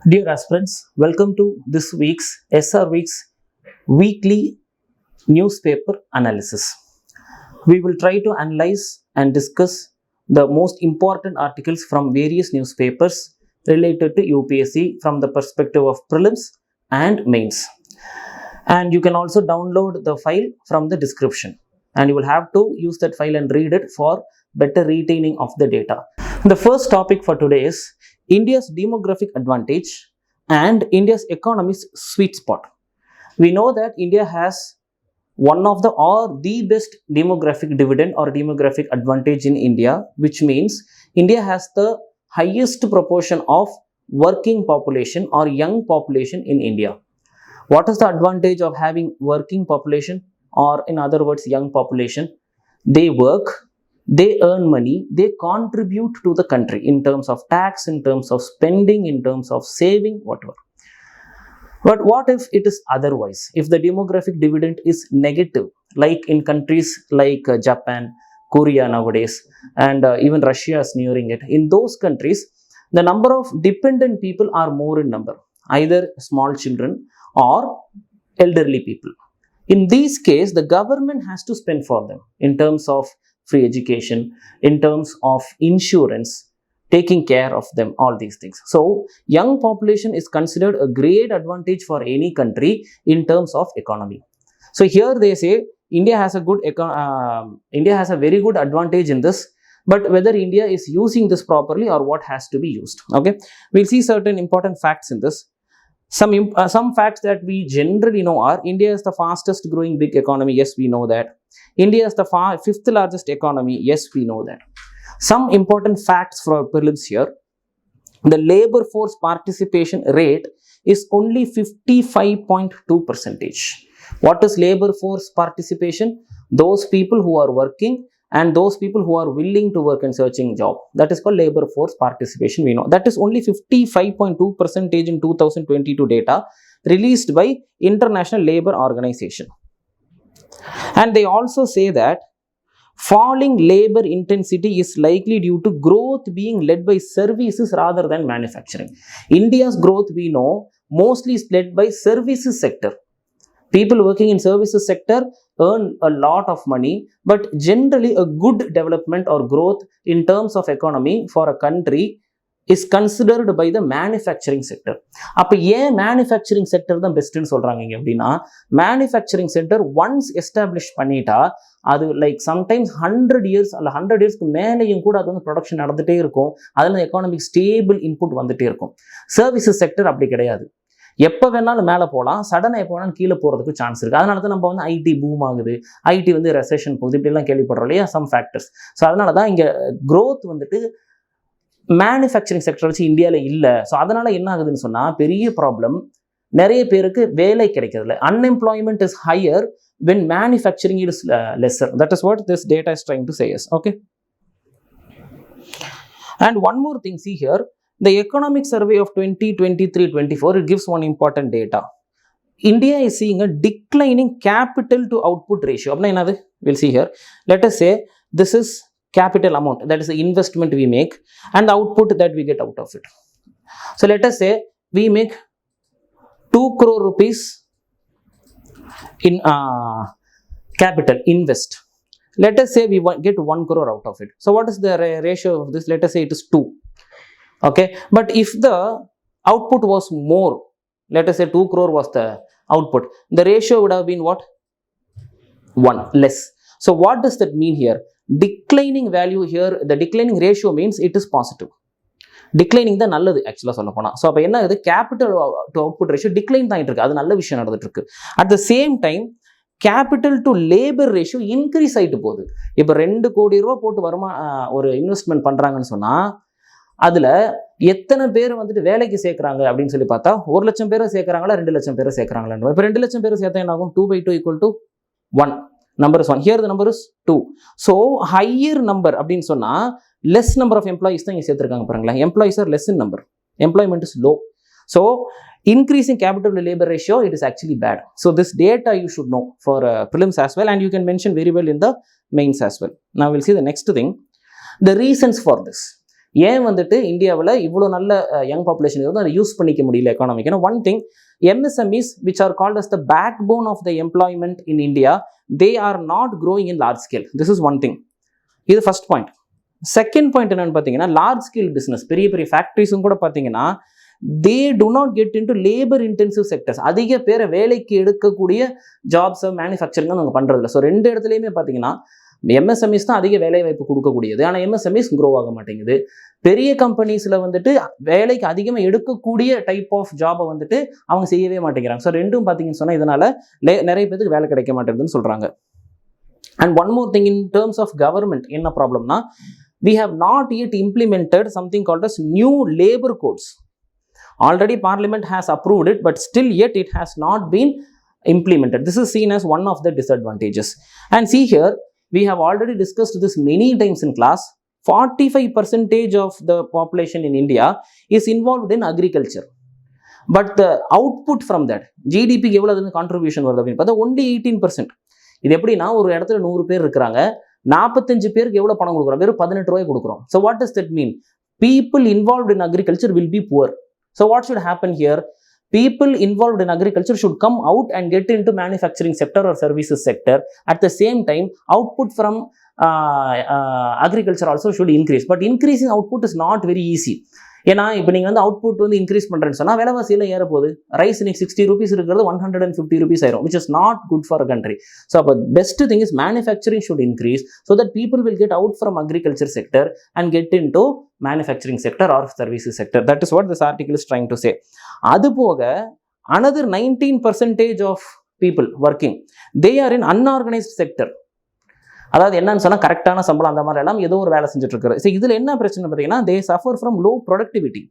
Dear aspirants, welcome to this week's SR Week's weekly newspaper analysis. We will try to analyze and discuss the most important articles from various newspapers related to UPSC from the perspective of prelims and mains. And you can also download the file from the description, and you will have to use that file and read it for better retaining of the data. The first topic for today is India's demographic advantage and India's economy's sweet spot. We know that India has one of the or the best demographic dividend or demographic advantage in India, which means India has the highest proportion of working population or young population in India. What is the advantage of having working population, or in other words young population? They work, they earn money, they contribute to the country in terms of tax, in terms of spending, in terms of saving, whatever. But what if it is otherwise? If the demographic dividend is negative, like in countries like Japan, Korea nowadays, and even Russia is nearing it. In those countries, the number of dependent people are more in number, either small children or elderly people. In these cases, the government has to spend for them in terms of free education, in terms of insurance, taking care of them, all these things. So, young population is considered a great advantage for any country in terms of economy. So, here they say India has a very good advantage in this, but whether India is using this properly or what has to be used. Okay, we'll see certain important facts in this. Some facts that we generally know are India is the fastest growing big economy. Yes, we know that. India is the fifth largest economy. Yes, we know that. Some important facts for prelims here. The labor force participation rate is only 55.2%. What is labor force participation? Those people who are working and those people who are willing to work and searching job. That is called labor force participation. We know that is only 55.2% in 2022 data released by International Labour Organization. And they also say that falling labor intensity is likely due to growth being led by services rather than manufacturing. India's growth, we know, mostly is led by services sector. People working in services sector earn a lot of money, but generally a good development or growth in terms of economy for a country is considered by the manufacturing sector. அப்போ ஏன் manufacturing sector தான் பெஸ்ட்னு சொல்றாங்க அப்படின்னா, manufacturing sector once established பண்ணிட்டா அது like sometimes 100 years அல்ல 100 yearsக்கு மேலேயும் கூட அது வந்து ப்ரொடக்ஷன் நடந்துட்டே இருக்கும். அதில் எக்கானமிக் ஸ்டேபிள் இன்புட் வந்துட்டே இருக்கும். சர்வீசஸ் செக்டர் அப்படி கிடையாது. எப்போ வேணாலும் மேலே போகலாம், சடனாக எப்போ வேணாலும் கீழே போகிறதுக்கு சான்ஸ் இருக்குது. அதனால தான் நம்ம வந்து ஐடி பூம் ஆகுது, ஐடி வந்து ரெசெஷன் போகுது, இப்படிலாம் கேள்விப்படுறோம் இல்லையா, சம் ஃபேக்டர்ஸ். ஸோ அதனால தான் இங்கே க்ரோத் வந்துட்டு மேனுஃபேக்சரிங் செக்டர் வச்சு இந்தியாவில் இல்லை. ஸோ அதனால என்ன ஆகுதுன்னு சொன்னால் பெரிய ப்ராப்ளம், நிறைய பேருக்கு வேலை கிடைக்கிறதுல. Unemployment is higher when manufacturing is lesser. That is what this data is trying to say us. Okay. And one more thing, see here, the economic survey of 2023-24, it gives one important data. India is seeing a declining capital to output ratio. We'll see here. Let us say this is capital amount, that is the investment we make, and the output that we get out of it. So let us say we make 2 crore rupees in capital invest. Let us say we get 1 crore out of it. So what is the ratio of this? Let us say it is 2. Okay, but if the output was more, let us say 2 crore was the output, the ratio would have been what? 1 less. So what does that mean here? Declining value here, the declining ratio means it is positive. Declining தான் நல்லது ஆக்சுவலாக சொல்ல போனால். So அப்போ என்ன ஆகுது, capital to output ratio decline தான் இருக்கு, அது நல்ல விஷயம் நடந்துட்டு இருக்கு. At the same time capital to labour ratio increase ஆகிட்டு போகுது. இப்போ 2 கோடி ரூபா போட்டு ஒரு இன்வெஸ்ட்மெண்ட் பண்ணுறாங்கன்னு சொன்னால் அதில் எத்தனை பேர் வந்துட்டு வேலைக்கு சேர்க்குறாங்க அப்படின்னு சொல்லி பார்த்தா 1 லட்சம் பேரை சேர்க்குறாங்களா 2 லட்சம் பேரை சேர்க்குறாங்களா? இப்போ 2 லட்சம் பேரை சேர்த்தா என்ன ஆகும்? 2/2 = 1. Number is 1. Here the number is 2. So higher number அப்படின்னு சொன்னால் less number of employees தான் இங்கே சேர்த்துருக்காங்க பாருங்களேன். Employees are less in number. Employment is low. So increasing capital to labor ratio, it is actually bad. So this data you should know for prelims as well, and you can mention very well in the mains as well. Now we'll see the next thing, the reasons for this. ஏன் வந்துட்டு இந்தியாவில் இவ்வளோ நல்ல young population இருந்தால் அதை use பண்ணிக்க முடியல economic? ஏன்னா one thing, MSMEs which are called as the backbone of the employment in India, they are not growing in large scale. This is one thing. இது ஃபர்ஸ்ட் பாயிண்ட். செகண்ட் பாயிண்ட் என்னன்னு பார்த்தீங்கன்னா, large scale business, பெரிய பெரிய ஃபேக்ட்ரிஸும் கூட பார்த்தீங்கன்னா they do not get into labor intensive sectors. அதிக பேரை வேலைக்கு எடுக்கக்கூடிய ஜாப்ஸ் மேனுஃபேக்சரிங் அவங்க பண்ணுறதில்ல. ஸோ ரெண்டு இடத்துலையுமே பார்த்தீங்கன்னா MSMEs தான் அதிக வேலை வாய்ப்பு கொடுக்கக்கூடியது. ஆனால் MSMEs க்ரோ ஆக மாட்டேங்குது. பெரிய கம்பெனிஸில் வந்துட்டு வேலைக்கு அதிகமாக எடுக்கக்கூடிய டைப் ஆஃப் ஜாபை வந்துட்டு அவங்க செய்யவே மாட்டேங்கிறாங்க. ஸோ ரெண்டும் பார்த்தீங்கன்னு சொன்னால் இதனால் நிறைய பேருக்கு வேலை கிடைக்க மாட்டேங்குதுன்னு சொல்கிறாங்க. And one more thing, in terms of government என்ன ப்ராப்ளம்னா, we have not yet implemented something called as new labor codes. Already Parliament has approved it, but still yet it has not been implemented. This is seen as one of the disadvantages. And see here, we have already discussed this many times in class. 45% of the population in India is involved in agriculture. But the output from that, GDP க்கு எவ்வளவு contribution வருது அப்படின்னு பார்த்தா only 18%. இது எப்படின்னா, ஒரு இடத்துல 100 பேர் இருக்கிறாங்க, 45 பேருக்கு எவ்வளவு பணம் கொடுக்குறோம்? வெறும் 18 ரூபாய் கொடுக்குறோம். So what does that mean? People involved in agriculture will be poor. So what should happen here? People involved in agriculture should come out and get into manufacturing sector or services sector. At the same time, output from agriculture also should increase. But increasing output is not very easy. ஏன்னா இப்போ நீங்கள் வந்து output வந்து increase பண்ணுறேன்னு சொன்னால் விலைவாசியில் ஏற போகுது. Rice இன்னைக்கு 60 rupees இருக்கிறது 150 rupees ஆயிரும், which is not good for a country. So அப்போ best thing is manufacturing should increase so that people will get out from agriculture sector and get into manufacturing sector or services sector. That is what this article is trying to say. அது போக another 19% of people working, they are in unorganized sector. அதாவது என்னன்னு சொன்னால் கரெக்டான சம்பளம் அந்த மாதிரி எல்லாம் ஏதோ ஒரு வேலை செஞ்சுட்டு இருக்காரு. ஸோ இதில் என்ன பிரச்சனை பார்த்தீங்கன்னா, they suffer from low productivity.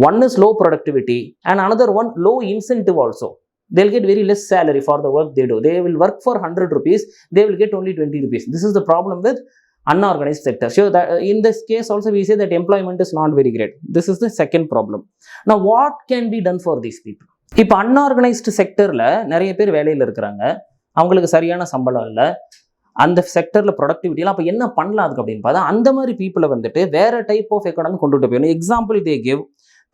One is low productivity and another one low incentive also. They'll get very less salary for the work they do. They will work for 100 rupees, they will get only 20 rupees. This is the problem with unorganized sector. So that in this case also we say that employment is not very great. This is the second problem. Now what can be done for these people? இப்போ unorganized செக்டரில் நிறைய பேர் வேலையில் இருக்கிறாங்க, அவங்களுக்கு சரியான சம்பளம் இல்லை, அந்த செக்டரில் ப்ரொடக்டிவிட்டியில். அப்போ என்ன பண்ணலாம் அதுக்கு அப்படின்னு பார்த்தா, அந்த மாதிரி பீப்புளை வந்துட்டு வேற டைப் ஆஃப் எக்கானமி கொண்டுட்டு போயிடணும். Example they give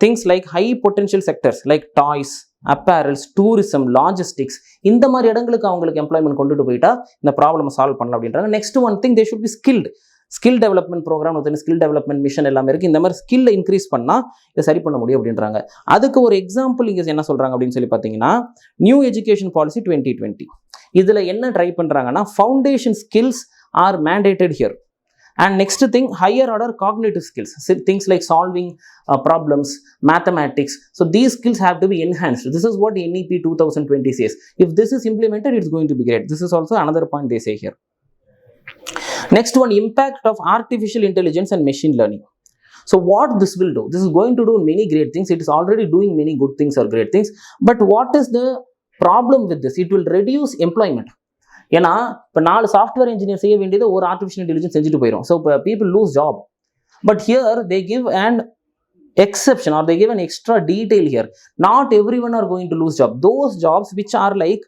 things like high potential sectors like toys, apparels, tourism, logistics, இந்த மாதிரி இடங்களுக்கு அவங்களுக்கு எம்ப்ளாய்மெண்ட் கொண்டுட்டு போயிட்டா இந்த ப்ராப்ளம் சால்வ் பண்ணலாம் அப்படின்றாங்க. Next one thing, they should be skilled. Skill development programme, skill development mission எல்லாமே இருக்குது. இந்த மாதிரி ஸ்கில்லை இன்க்ரீஸ் பண்ணால் இதை சரி பண்ண முடியும் அப்படின்றாங்க. அதுக்கு ஒரு எக்ஸாம்பிள் இங்கே என்ன சொல்கிறாங்க அப்படின்னு சொல்லி பார்த்தீங்கன்னா, நியூ எஜுகேஷன் பாலிசி 2020. இதில் என்ன ட்ரை பண்ணுறாங்கன்னா, foundation skills are mandated here. And next thing, higher order cognitive skills, things like solving problems, mathematics. So these skills have to be enhanced. This is what NEP 2020 says. If this is implemented, it's going to be great. This is also another point they say here. Next one, impact of artificial intelligence and machine learning. So what this will do? This is going to do many great things. It is already doing many good things or great things. But what is the problem with this? It will reduce employment. ஏன்னா இப்போ 4 software engineer செய்ய வேண்டியது ஒரு artificial intelligence செஞ்சுட்டு போயிடும். So இப்போ people loose job. But here they give an exception or they give an extra detail here. Not everyone are going to lose job. Those jobs which are like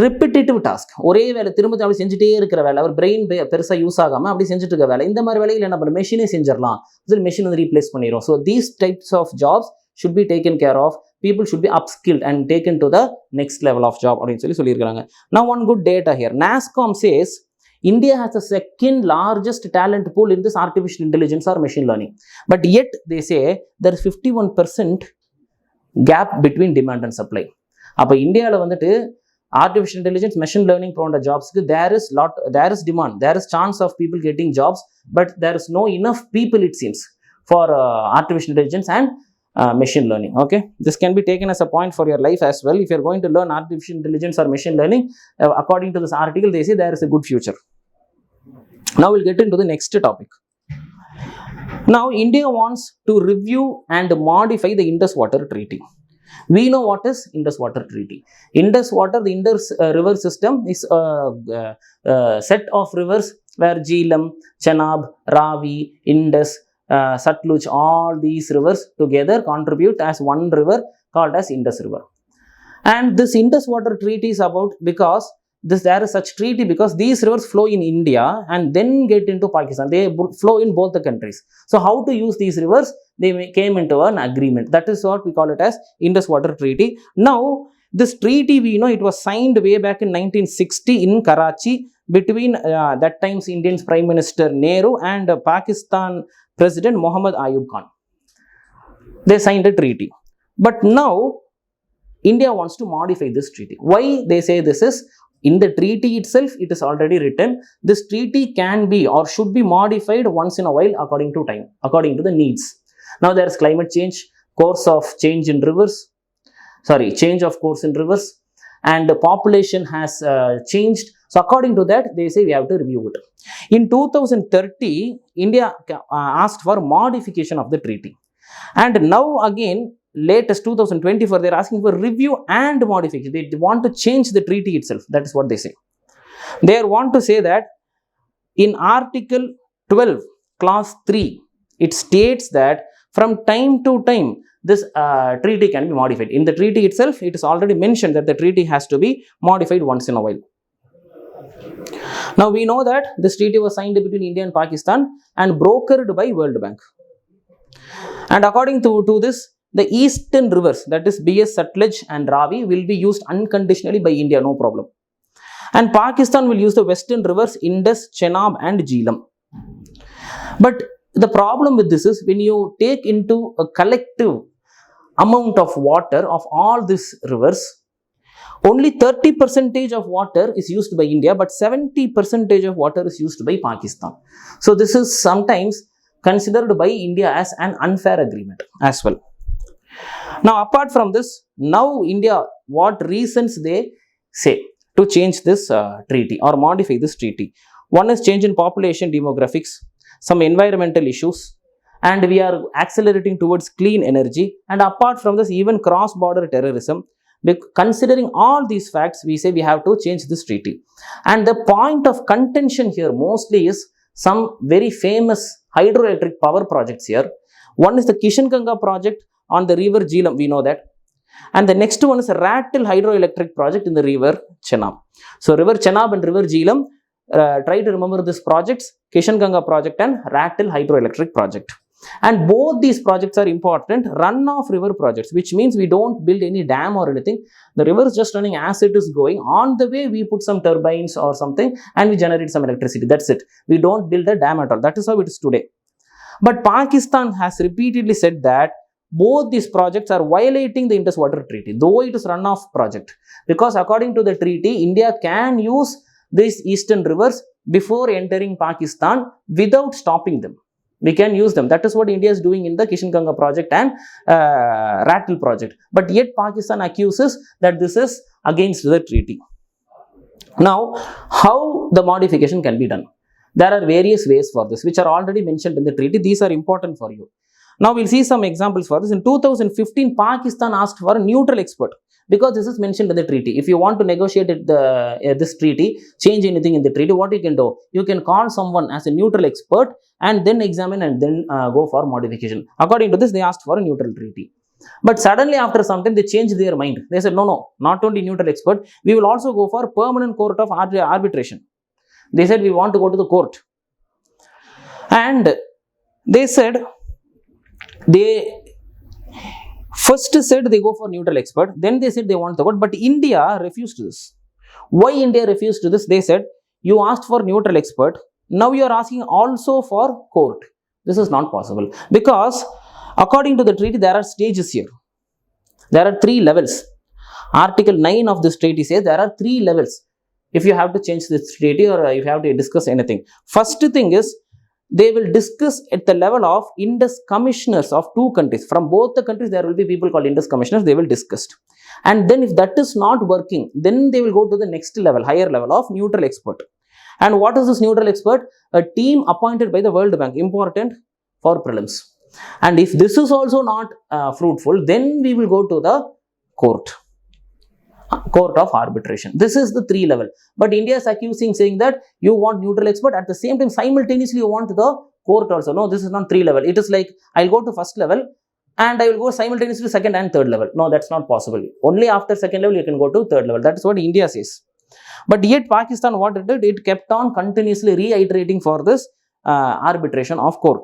repetitive task, ஒரே வேலை திரும்ப அப்படி செஞ்சுட்டே இருக்கிற வேலை, அவர் brain பெருசாக use ஆகாமல் அப்படி செஞ்சுட்டு இருக்க வேலை, இந்த மாதிரி வேலையில் என்ன பண்ண மெஷினே செஞ்சிடலாம், மெஷின் வந்து ரீப்ளேஸ் பண்ணிடும். So these types of jobs should be taken care of. People should be upskilled and taken to the next level of job அப்படின்னு சொல்லியிருக்காங்க. Now one good data here, NASSCOM says India has the second largest talent pool in this artificial intelligence or machine learning, but yet they say there is 51% gap between demand and supply. அப்போ இந்தியாவில் வந்துட்டு artificial intelligence, machine learning போன்ற ஜாப்ஸ்க்கு there is demand, there is chance of people getting jobs, but there is no enough people it seems for artificial intelligence and machine learning. Okay, this can be taken as a point for your life as well. If you're going to learn artificial intelligence or machine learning, according to this article they say there is a good future. Now we'll get into the next topic. Now India wants to review and modify the Indus Water Treaty. We know what is Indus Water Treaty. Indus Water, the Indus river system is a set of rivers where Jhelum, Chenab, Ravi, Indus, Satluj, all these rivers together contribute as one river called as Indus River. And this Indus Water Treaty is about because there is such treaty because these rivers flow in India and then get into Pakistan. They flow in both the countries. So how to use these rivers? They came into an agreement. That is what we call it as Indus Water Treaty. Now, this treaty, we know it was signed way back in 1960 in Karachi between that time's Indian Prime Minister Nehru and Pakistan President Muhammad Ayub Khan. They signed a treaty. But now, India wants to modify this treaty. Why they say this is? In the treaty itself, it is already written, this treaty can be or should be modified once in a while according to time, according to the needs. Now, there is climate change, course of change in rivers, change of course in rivers, and the population has changed. So, according to that, they say we have to review it. In 2030, India asked for modification of the treaty. And now again, latest 2024, they are asking for review and modification. They want to change the treaty itself. That is what they say. They want to say that in Article 12, Clause 3, it states that from time to time, this treaty can be modified. In the treaty itself, it is already mentioned that the treaty has to be modified once in a while. Now, we know that this treaty was signed between India and Pakistan and brokered by World Bank. And according to this, the eastern rivers, that is BS, Satluj and Ravi, will be used unconditionally by India, no problem. And Pakistan will use the western rivers Indus, Chenab and Jhelum. But the problem with this is when you take into a collective amount of water of all these rivers, only 30% of water is used by India, but 70% of water is used by Pakistan. So this is sometimes considered by India as an unfair agreement as well. Now, apart from this, now India, what reasons they say to change this treaty or modify this treaty? One is change in population demographics, some environmental issues, and we are accelerating towards clean energy. And apart from this, even cross-border terrorism. Considering all these facts, we say we have to change this treaty. And the point of contention here mostly is some very famous hydroelectric power projects here. One is the Kishangangai project on the river Jhelum, we know that. And the next one is a Rattle hydroelectric project in the river Chenab. So, river Chenab and river Jhelum, try to remember these projects, Kishangangai project and Rattle hydroelectric project. And both these projects are important runoff river projects, which means we don't build any dam or anything. The river is just running as it is going. On the way, we put some turbines or something and we generate some electricity. That's it. We don't build a dam at all. That is how it is today. But Pakistan has repeatedly said that both these projects are violating the Indus Water Treaty, though it is runoff project. Because according to the treaty, India can use these eastern rivers before entering Pakistan without stopping them. We can use them. That is what India is doing in the Kishangangai project and Rattle project. But yet Pakistan accuses that this is against the treaty. Now, how the modification can be done? There are various ways for this, which are already mentioned in the treaty. These are important for you. Now, we'll see some examples for this. In 2015, Pakistan asked for a neutral expert because this is mentioned in the treaty. If you want to negotiate this treaty, change anything in the treaty, what you can do? You can call someone as a neutral expert and then examine and then go for modification. According to this, they asked for a neutral treaty. But suddenly after some time, they changed their mind. They said, no, not only neutral expert, we will also go for permanent court of arbitration. They said, we want to go to the court. And they said, they first said they go for neutral expert, then they said they want the court, but India refused this. Why India refused this? They said, you asked for neutral expert, now you are asking also for court. This is not possible because according to the treaty, there are stages here. There are 3 levels. Article 9 of this treaty says there are 3 levels. If you have to change this treaty or if you have to discuss anything. First thing is, they will discuss at the level of Indus commissioners of 2 countries. From both the countries, there will be people called Indus commissioners. They will discuss. And then if that is not working, then they will go to the next level, higher level of neutral expert. And what is this neutral expert? A team appointed by the World Bank, important for prelims. And if this is also not fruitful, then we will go to the court of arbitration. This is the 3 level. But India is accusing, saying that you want neutral expert, at the same time simultaneously you want the court also. No, this is not 3 level. It is like I'll go to first level and I will go simultaneously to second and third level. No, that's not possible. Only after second level you can go to third level. That is what India says. But yet Pakistan, what it did, it kept on continuously reiterating for this arbitration of court.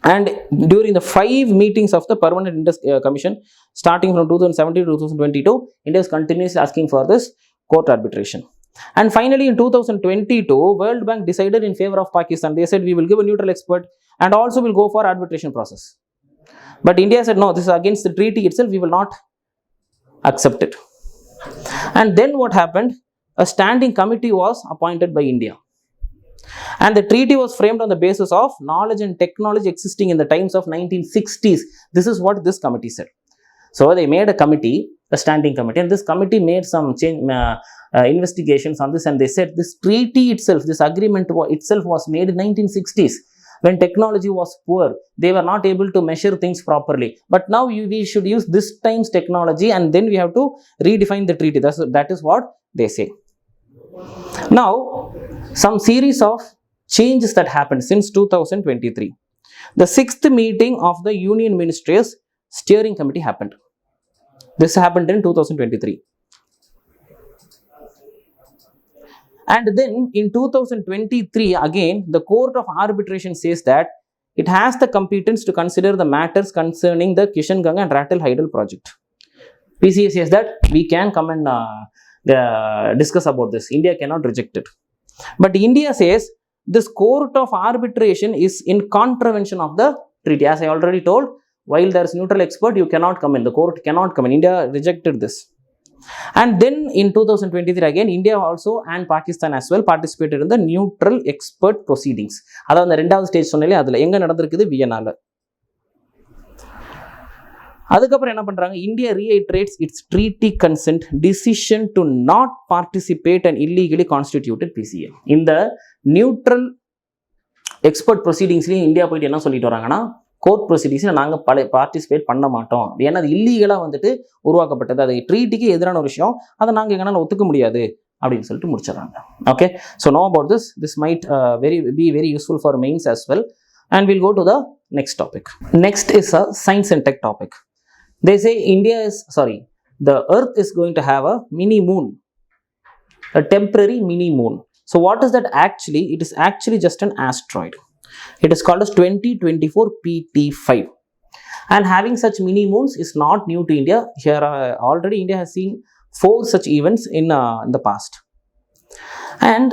And during the 5 meetings of the Permanent Indus Commission, starting from 2017 to 2022, India is continuously asking for this court arbitration. And finally, in 2022, World Bank decided in favor of Pakistan. They said, we will give a neutral expert and also will go for arbitration process. But India said, no, this is against the treaty itself, we will not accept it. And then what happened? A standing committee was appointed by India. And the treaty was framed on the basis of knowledge and technology existing in the times of 1960s. This is what this committee said. So they made a committee, a standing committee, and this committee made some investigations on this, and they said this treaty itself, this agreement itself was made in 1960s. When technology was poor, they were not able to measure things properly. But now we should use this time's technology, and then we have to redefine the treaty. That is what they say. Now, some series of changes that happened since 2023. The 6th meeting of the Union Ministries Steering Committee happened. This happened in 2023. And then in 2023, again, the Court of Arbitration says that it has the competence to consider the matters concerning the Kishanganj and Ratel Hydel project. PCA says that we can come and discuss about this. India cannot reject it. But India says this Court of Arbitration is in contravention of the treaty. As I already told, while there is neutral expert, you cannot come in. The court cannot come in. India rejected this. And then in 2023 again, India also and Pakistan as well participated in the neutral expert proceedings. அதாவது அந்த 2வது stage சொன்னாலே அதுல எங்க நடந்திருக்குது, வியன்னால. அதுக்கப்புறம் என்ன பண்றாங்க, India reiterates its treaty consent decision to not participate and illegally constituted PCA. இந்த நியூட்ரல் எக்ஸ்பர்ட் ப்ரொசீடிங்ஸ்லயும் இந்தியா போயிட்டு என்ன சொல்லிட்டு வராங்கன்னா, கோர்ட் ப்ரொசீடிங்ஸில் நாங்கள் பார்ட்டிசிபேட் பண்ண மாட்டோம். ஏன்னா அது இல்லீகலாக வந்துட்டு உருவாக்கப்பட்டது, அது ட்ரீட்டிக்கு எதிரான ஒரு விஷயம், அதை நாங்கள் எங்களால் ஒத்துக்க முடியாது அப்படின்னு சொல்லிட்டு முடிச்சிடறாங்க. Okay, so know about this might be very useful for mains as well. And we'll go to the next topic. Next is a science and tech topic. They say the Earth is going to have a mini moon, a temporary mini moon. So what is that actually? It is actually just an asteroid. It is called as 2024 PT5. And having such mini moons is not new to India. Here already India has seen 4 such events in the past. And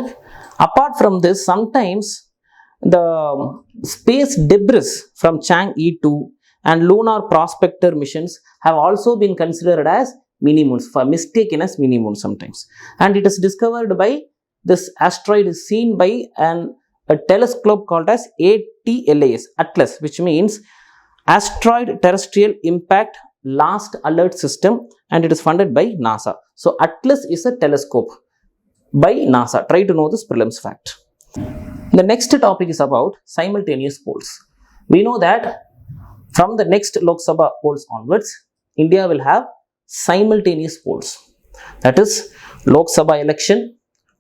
apart from this, sometimes the space debris from Chang'e 2 and lunar prospector missions have also been considered as mini moons, for mistaken as mini moons sometimes. And it is discovered by this asteroid is seen by a telescope called as ATLAS, which means Asteroid Terrestrial Impact Last Alert System, and it is funded by NASA. So ATLAS is a telescope by NASA. Try to know this prelims fact. The next topic is about simultaneous polls. We know that from the next Lok Sabha polls onwards, India will have simultaneous polls. That is Lok Sabha election,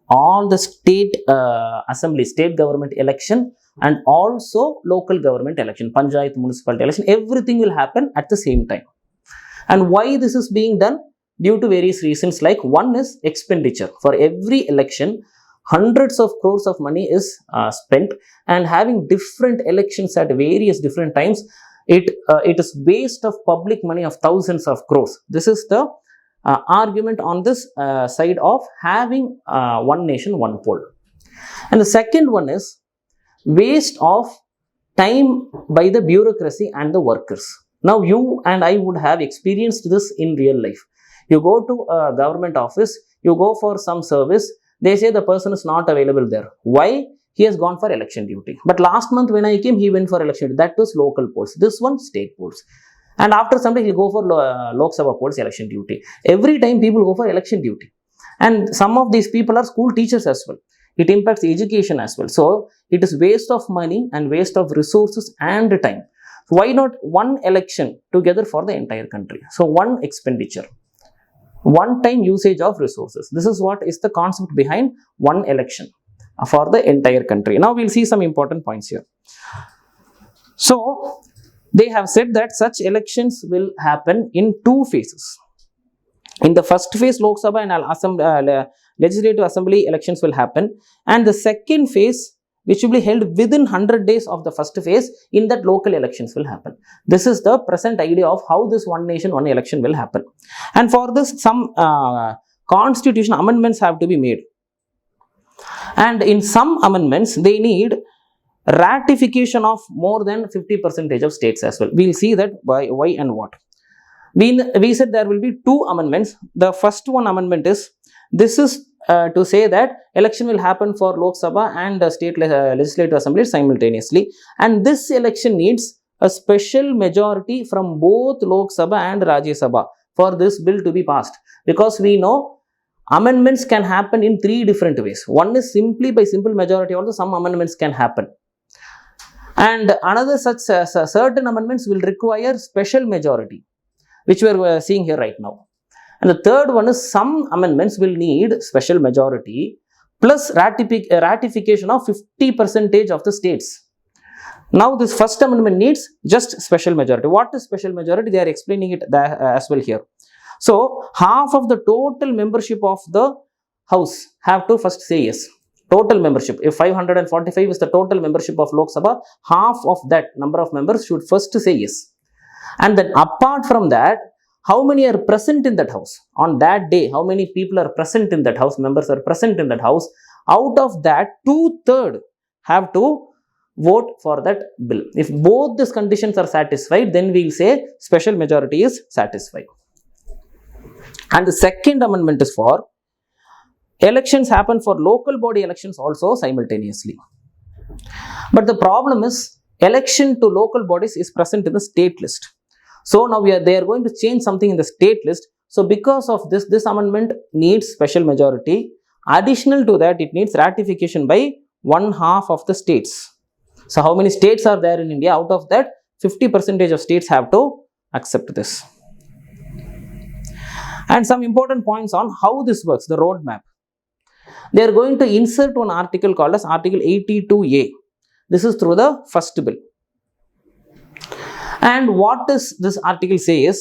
all the state assembly, state government election, and also local government election, panchayat, municipality election, everything will happen at the same time. And why this is being done? Due to various reasons, like one is expenditure. For every election, hundreds of crores of money is spent, and having different elections at various different times, it is waste of public money of thousands of crores. This is the argument on this side of having one nation, one poll. And the second one is waste of time by the bureaucracy and the workers. Now you and I would have experienced this in real life. You go to a government office, you go for some service, they say the person is not available there. Why? He has gone for election duty. But last month when I came, he went for election duty. That was local polls. This one, state polls. And after some time, he'll go for Lok Sabha polls, election duty. Every time people go for election duty. And some of these people are school teachers as well. It impacts education as well. So it is waste of money and waste of resources and time. So why not one election together for the entire country? So one expenditure, one time usage of resources. This is what is the concept behind one election for the entire country. Now we'll see some important points here. So they have said that such elections will happen in 2 phases. In the first phase, Lok Sabha and legislative assembly elections will happen, and the second phase, which will be held within 100 days of the first phase, in that local elections will happen. This is the present idea of how this one nation, one election will happen. And for this, some constitution amendments have to be made. And in some amendments, they need ratification of more than 50% of states as well. We'll see that why and what. We said there will be two amendments. The first one amendment is, this is to say that election will happen for Lok Sabha and state legislative assembly simultaneously, and this election needs a special majority from both Lok Sabha and Rajya Sabha for this bill to be passed, because we know amendments can happen in three different ways. One is simply by simple majority, also some amendments can happen, and another such certain amendments will require special majority, which we are seeing here right now. And the third one is, some amendments will need special majority plus ratification of 50% of the states. Now this first amendment needs just special majority. What is special majority? They are explaining it as well here. So half of the total membership of the house have to first say yes. Total membership, if 545 is the total membership of Lok Sabha, half of that number of members should first say yes. And then apart from that, how many are present in that house on that day, how many people are present in that house, members are present in that house, out of that 2/3 have to vote for that bill. If both these conditions are satisfied, then we will say special majority is satisfied. And the second amendment is for elections happen for local body elections also simultaneously. But the problem is, election to local bodies is present in the state list. So now they are going to change something in the state list. So because of this amendment needs special majority. Additional to that, it needs ratification by 1/2 of the states. So how many states are there in India? Out of that, 50% of states have to accept this. And some important points on how this works, the roadmap. They are going to insert one article called as Article 82A. This is through the first bill. And what does this article say is,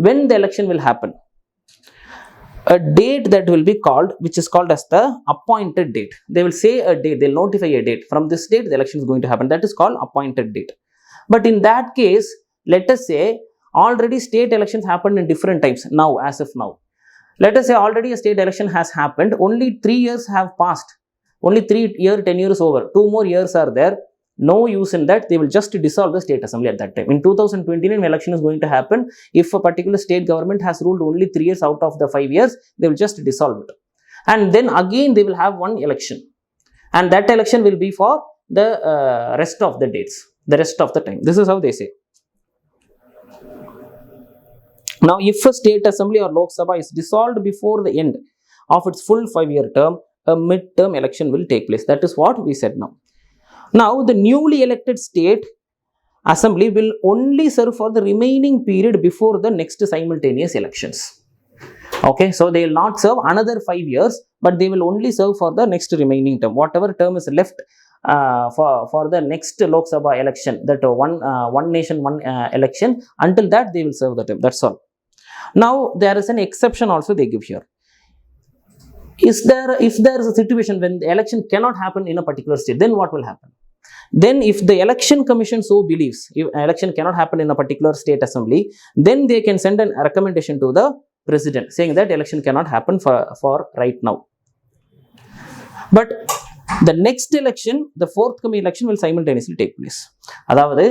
when the election will happen, a date that will be called, which is called as the appointed date. They will say a date, they will notify a date. From this date, the election is going to happen. That is called appointed date. But in that case, let us say already state elections happened in different times now, as of now. Let us say already a state election has happened, only 3 years have passed. Only 3 years, 10 years over. 2 more years are there. No use in that. They will just dissolve the state assembly at that time. In 2029, election is going to happen. If a particular state government has ruled only 3 years out of the 5 years, they will just dissolve it. And then again, they will have one election. And that election will be for the rest of the dates, the rest of the time. This is how they say. Now, if a state assembly or Lok Sabha is dissolved before the end of its full 5-year term, a mid-term election will take place. That is what we said now. Now, the newly elected state assembly will only serve for the remaining period before the next simultaneous elections. Okay, so they will not serve another 5 years, but they will only serve for the next remaining term. Whatever term is left for the next Lok Sabha election, that one nation, one election, until that they will serve the term. That's all. Now, there is an exception also they give here. If there is a situation when the election cannot happen in a particular state, then what will happen? Then if the election commission so believes, if election cannot happen in a particular state assembly, then they can send a recommendation to the president saying that election cannot happen for right now. But the next election, the forthcoming election will simultaneously take place. அதாவது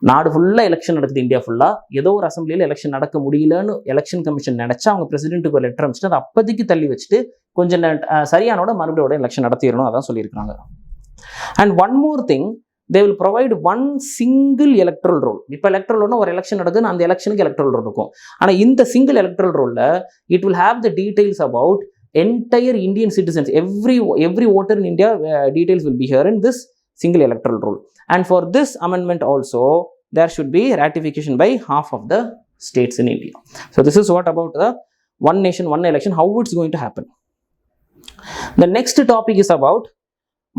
நாடு ஃபுல்லாக election நடக்குது, India ஃபுல்லாக ஏதோ ஒரு அசம்பிளியில் election நடக்க முடியலன்னு election commission நினச்சா அவங்க பிரசிடென்ட்டுக்கு ஒரு லெட்டர் அனுப்பிச்சிட்டு அதை அப்போதைக்கு தள்ளி வச்சுட்டு கொஞ்சம் சரியானோட மறுபடியோட எலெக்ஷன் நடத்திடணும், அதான் சொல்லியிருக்காங்க. And one more thing, they will provide one single electoral roll. இப்போ எலக்ட்ரல் ரோல்னா ஒரு எலெக்ஷன் நடக்குது, அந்த எலெக்ஷனுக்கு எலக்ட்ரல் ரோல் இருக்கும். ஆனால் இந்த சிங்கிள் எலக்ட்ரல் ரோல்ல it will have the details about entire Indian citizens. Every voter in India details will be here in this single electoral roll. And for this amendment also, there should be ratification by half of the states in India. So this is what about the one nation, one election, how it's going to happen. The next topic is about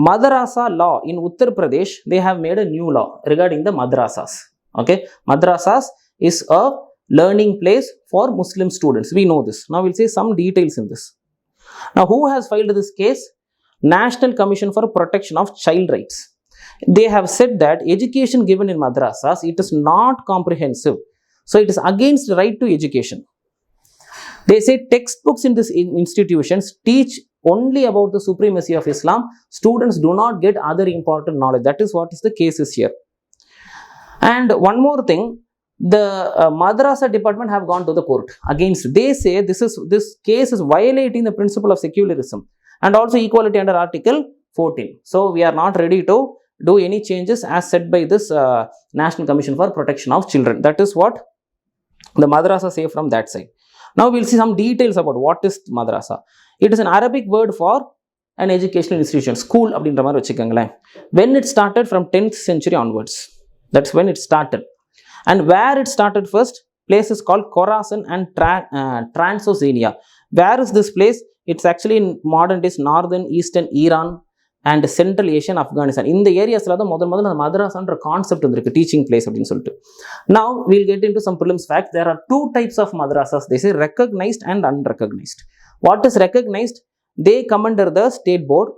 Madrasa law. In Uttar Pradesh, they have made a new law regarding the madrasas. Okay, madrasas is a learning place for Muslim students. We know this. Now we'll see some details in this. Now, who has filed this case? National Commission for Protection of Child Rights. They have said that education given in madrasas, it is not comprehensive. So, it is against the right to education. They say textbooks in these institutions teach only about the supremacy of Islam. Students do not get other important knowledge. That is what is the case is here. And one more thing, the Madrasa department have gone to the court against. They say this case is violating the principle of secularism and also equality under Article 14. So we are not ready to do any changes as said by this National Commission for Protection of Children. That is what the Madrasa say from that side. Now we will see some details about what is Madrasa. It is an Arabic word for an educational institution, school அப்படின்ற மாதிரி வச்சுக்கோங்களேன். When it started from 10th century onwards, that's when it started. And where it started first, place is called Khorasan and Transoxania. Where is this place? It's actually in modern days northern eastern Iran and Central Asia and Afghanistan. இந்த ஏரியாஸ்ல தான் முதல்ல அந்த மதராசான்ற concept வந்திருக்கு, teaching place அப்படின்னு சொல்லிட்டு. Now we'll get into some prelims facts. There are two types of madrasas. They say recognized and unrecognized. What is recognized? They come under the state board,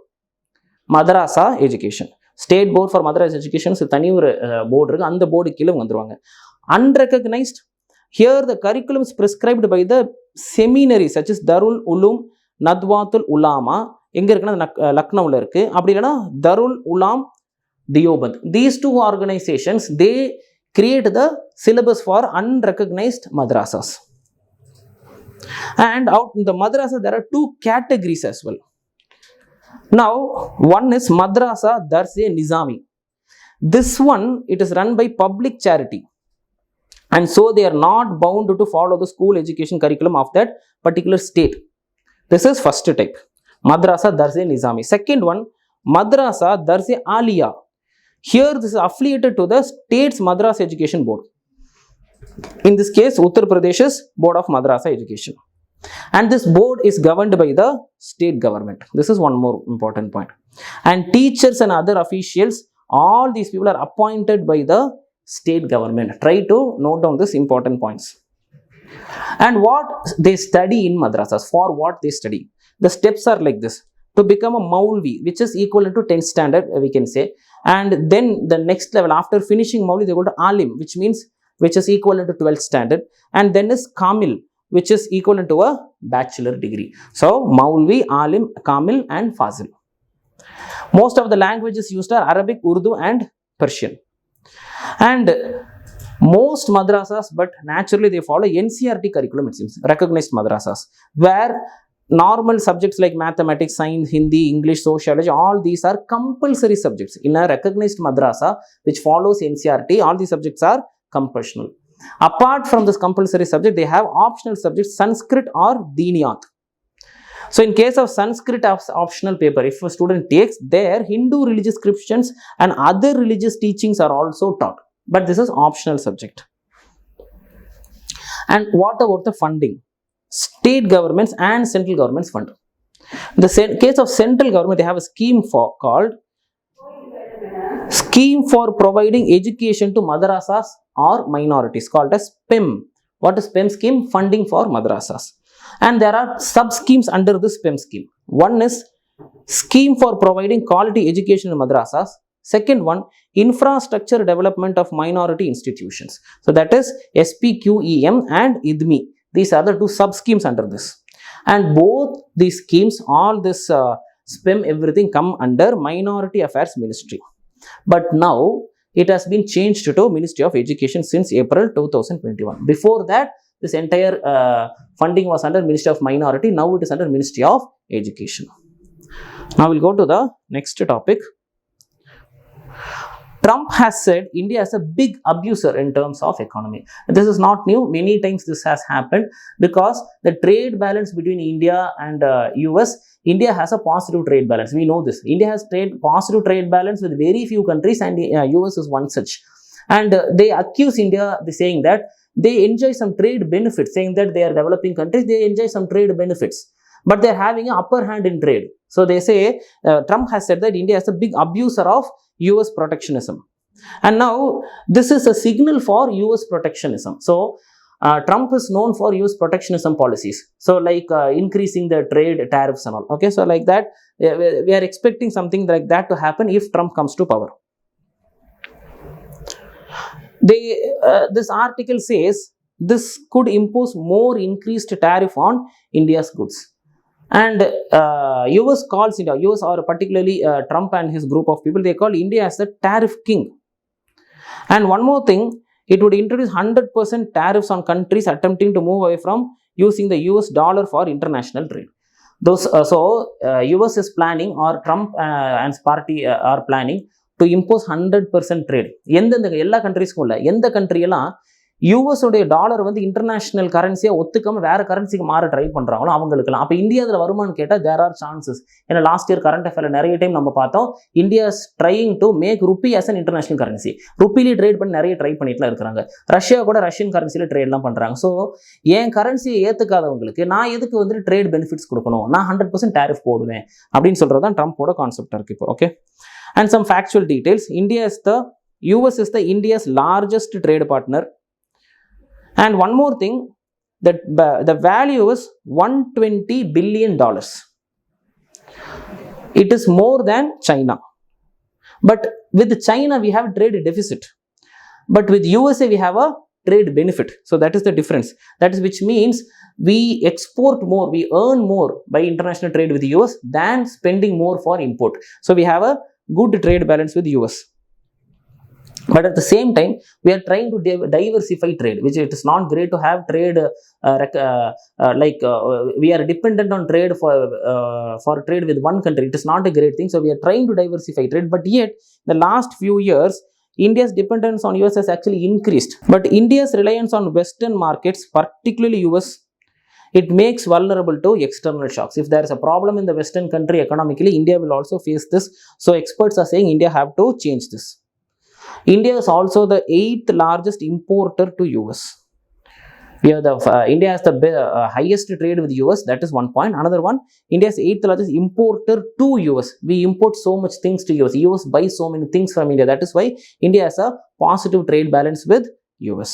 Madrasa education. State board for Madrasa education தனி ஒரு board இருக்கு, அந்த board கீழே வந்துருவாங்க. Unrecognized, here the curriculum is prescribed by the seminary such as Darul Ulum, Nadwatul Ulama. எங்க இருக்குன்னா லக்னோவில் இருக்கு, அப்படி இல்லைன்னா Darul Uloom Deoband. These two organisations they create the syllabus for unrecognised madrasas. And out in the madrasa there are two categories as well. Now one is Madrasa Darse Nizami. This one, it is run by public charity, and so they are not bound to follow the school education curriculum of that particular state. This is first type, Madrasa Darse Nizami. Second one, Madrasa Darse Aliya. Here this is affiliated to the state's Madrasa Education Board. In this case, Uttar Pradesh's Board of Madrasa Education. And this board is governed by the state government. This is one more important point. And teachers and other officials, all these people are appointed by the state government. Try to note down these important points. And what they study in madrasas, for what they study. The steps are like this. To become a Maulvi, which is equivalent to 10th standard, we can say. And then the next level, after finishing Maulvi, they go to Alim, which is equivalent to 12th standard. And then is Kamil, which is equivalent to a bachelor degree. So, Maulvi, Alim, Kamil and Fazil. Most of the languages used are Arabic, Urdu and Persian. And most madrasas, but naturally they follow NCERT curriculum, it seems, recognized madrasas, where normal subjects like mathematics, science, Hindi, English, sociology, all these are compulsory subjects. In a recognized madrasa which follows NCERT, all these subjects are compulsory. Apart from this compulsory subject, they have optional subjects, Sanskrit or Diniyat. So in case of Sanskrit optional paper, if a student takes, there Hindu religious scriptures and other religious teachings are also taught, but this is optional subject. And what about the funding? State governments and central governments fund. In the case of central government, they have a scheme called Scheme for Providing Education to Madrasas or Minorities, called as PEM. What is PEM scheme? Funding for madrasas. And there are sub schemes under this PEM scheme. One is Scheme for Providing Quality Education in Madrasas. Second one, Infrastructure Development of Minority Institutions. So that is SPQEM and IDMI. These are the two sub schemes under this. And both these schemes, all this SPEM, everything come under Minority Affairs Ministry. But now it has been changed to Ministry of Education since April 2021. Before that, this entire funding was under Ministry of Minority. Now it is under Ministry of Education. Now we'll go to the next topic. Trump has said India is a big abuser in terms of economy. This is not new. Many times this has happened because the trade balance between India and US, India has a positive trade balance. We know this. India has positive trade balance with very few countries, and US is one such. And they accuse India saying that they enjoy some trade benefits, saying that they are developing countries, they enjoy some trade benefits, but they are having an upper hand in trade. So they say, Trump has said that India is a big abuser of US protectionism. And now this is a signal for US protectionism. So Trump is known for US protectionism policies. So like increasing the trade tariffs and all. Okay, so like that, we are expecting something like that to happen if Trump comes to power. This article says this could impose more increased tariff on India's goods. And US calls India, US or particularly Trump and his group of people, they call India as the tariff king. And one more thing, it would introduce 100% tariffs on countries attempting to move away from using the US dollar for international trade. US is planning, or Trump and his party are planning to impose 100% trade. எந்தெந்த எல்லா கண்ட்ரிஸ்க்கும் இல்லை, எந்த கண்ட்ரியெல்லாம் US உடைய dollar வந்து international கரன்சியை ஒத்துக்காம வேற கரன்சிக்கு மாற try பண்றாங்களோ அவங்களுக்குலாம். அப்போ இந்தியா அதில் வருமானு கேட்டால் தேர் ஆர் சான்சஸ். ஏன்னா லாஸ்ட் இயர் கரண்ட் அஃபேர்ல நிறைய டைம் நம்ம பார்த்தோம், India is trying to make rupee as an international currency. ருப்பிலே ட்ரேட் பண்ணி நிறைய ட்ரை பண்ணிட்டுலாம் இருக்கிறாங்க. ரஷ்யா கூட ரஷ்யன் கரன்சியில் ட்ரேட்லாம் பண்றாங்க. ஸோ என் கரன்சியை ஏற்றுக்காதவங்களுக்கு நான் எதுக்கு வந்து ட்ரேட் பெனிஃபிட்ஸ் கொடுக்கணும், நான் 100% டேரிஃப் போடுவேன் அப்படின்னு சொல்றதுதான் ட்ரம்போட கான்செப்டா இருக்கு இப்போ. Okay, and some factual details. US is the India's largest trade partner. And one more thing, that the value is $120 billion. It is more than China. But with China we have trade deficit, but with USA we have a trade benefit. So that is the difference. That is, which means we export more, we earn more by international trade with US than spending more for import. So we have a good trade balance with US. But at the same time, we are trying to diversify trade, which it is not great to have trade we are dependent on trade for trade with one country. It is not a great thing. So we are trying to diversify trade. But yet, the last few years, India's dependence on US has actually increased. But India's reliance on Western markets, particularly US, it makes vulnerable to external shocks. If there is a problem in the Western country economically, India will also face this. So experts are saying India have to change this. India is also the 8th largest importer to US. We have India has the highest trade with US. That is one point. Another one, India is 8th largest importer to US. We import so much things to US. US buys so many things from India. That is why India has a positive trade balance with US.